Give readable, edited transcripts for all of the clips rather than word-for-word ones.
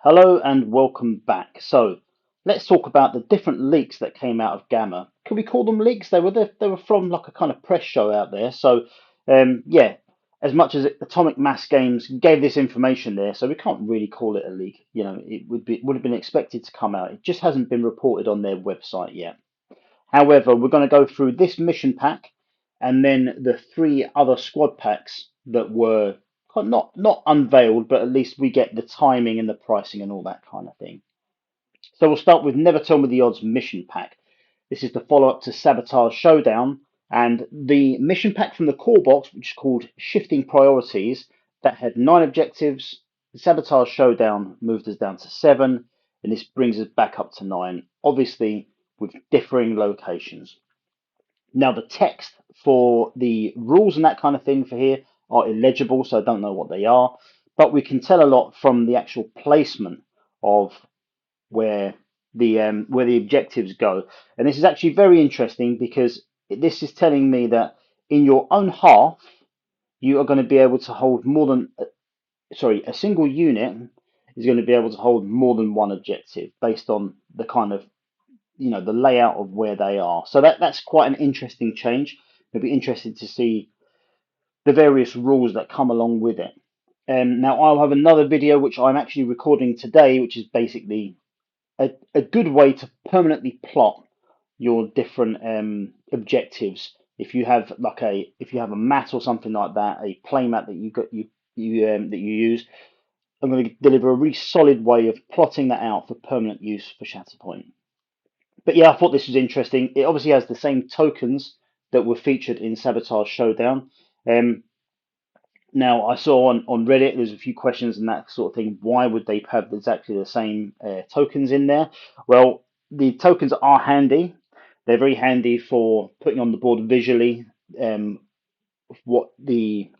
Hello and welcome back. So let's talk about the different leaks that came out of Gamma. Can we call them leaks? They were from like a kind of press show out there. So yeah, as much as Atomic Mass Games gave this information there, so we can't really call it a leak. You know, it would have been expected to come out. It just hasn't been reported on their website yet. However, we're going to go through this mission pack and then the three other squad packs that were not unveiled, but at least we get the timing and the pricing and all that kind of thing. So we'll start with Never Tell Me the Odds mission pack. This is the follow-up to Sabotage Showdown, and the mission pack from the core box, which is called Shifting Priorities, that had 9 objectives. The Sabotage Showdown moved us down to 7, and this brings us back up to 9. Obviously, with differing locations. Now, the text for the rules and that kind of thing for here are illegible, so I don't know what they are, but we can tell a lot from the actual placement of where the objectives go. And this is actually very interesting because this is telling me that in your own half, you are going to be able to hold more than, sorry, a single unit is going to be able to hold more than one objective based on the kind of the layout of where they are. So that's quite an interesting change. It'll be interesting to see the various rules that come along with it. Now I'll have another video which I'm actually recording today, which is basically a good way to permanently plot your different objectives. If you have if you have a mat or something like that, a play mat that that you use, I'm going to deliver a really solid way of plotting that out for permanent use for Shatterpoint. But yeah, I thought this was interesting. It obviously has the same tokens that were featured in Sabotage Showdown. Um, Now, I saw on Reddit there's a few questions and that sort of thing. Why would they have exactly the same tokens in there? Well, the tokens are handy. They're very handy for putting on the board visually. Um, what the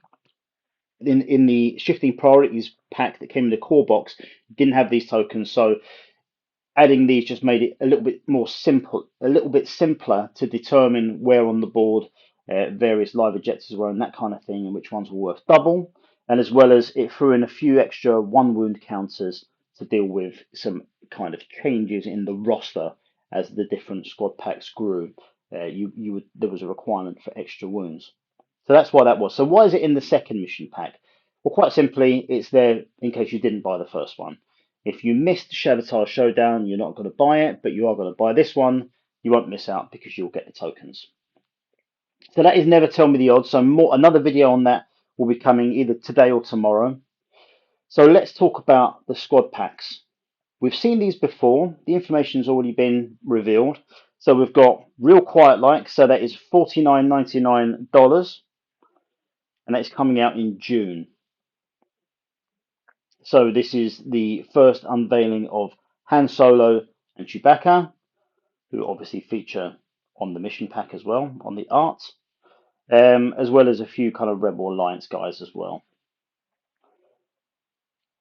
in the shifting priorities pack that came in the core box didn't have these tokens, so adding these just made it a little bit more simple, a little bit simpler to determine where on the board various live objectives were and that kind of thing, and which ones were worth double. And as well as it threw in a few extra 1 wound counters to deal with some kind of changes in the roster as the different squad packs grew. There was a requirement for extra wounds. So that's why that was. So why is it in the second mission pack? Well, quite simply, it's there in case you didn't buy the first one. If you missed Shatterpoint Showdown, you're not going to buy it, but you are going to buy this one. You won't miss out because you'll get the tokens. So that is Never Tell Me the Odds. So another video on that will be coming either today or tomorrow. So let's talk about the squad packs. We've seen these before. The information's already been revealed. So we've got Real Quiet Like, so that is $49.99, and that's coming out in June. So this is the first unveiling of Han Solo and Chewbacca, who obviously feature on the mission pack as well, on the art, as well as a few kind of Rebel Alliance guys as well.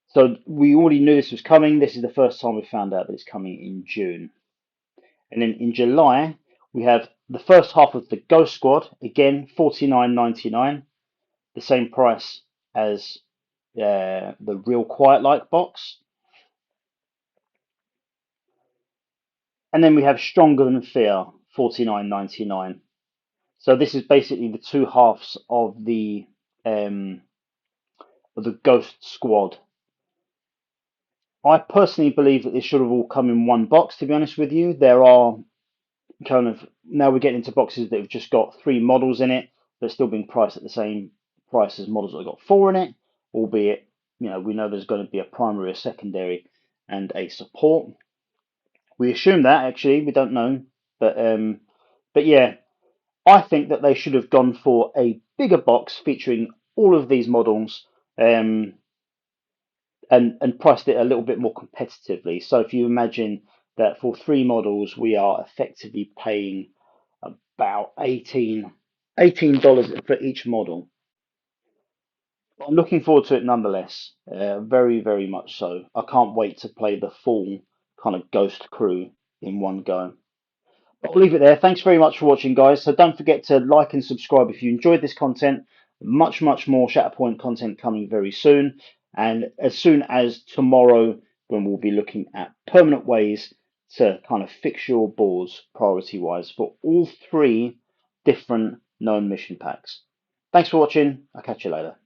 So we already knew this was coming. This is the first time we found out that it's coming in June. And then in July, we have the first half of the Ghost Squad, again, $49.99, the same price as the Real Quiet Like box. And then we have Stronger Than Fear, $49.99. So this is basically the two halves of the Ghost Squad. I personally believe that this should have all come in one box, to be honest with you. There are kind of, now we're getting into boxes that have just got 3 models in it, but still being priced at the same price as models that have got 4 in it, albeit, we know there's going to be a primary, a secondary, and a support. We assume that, actually, we don't know. But yeah, I think that they should have gone for a bigger box featuring all of these models, and priced it a little bit more competitively. So if you imagine that for 3 models, we are effectively paying about $18 for each model. But I'm looking forward to it nonetheless, very, very much so. I can't wait to play the full kind of Ghost crew in one go. But I'll leave it there. Thanks very much for watching, guys. So don't forget to like and subscribe if you enjoyed this content. Much more Shatterpoint content coming very soon. And as soon as tomorrow when we'll be looking at permanent ways to kind of fix your boards priority wise for all three different known mission packs. Thanks for watching. I'll catch you later.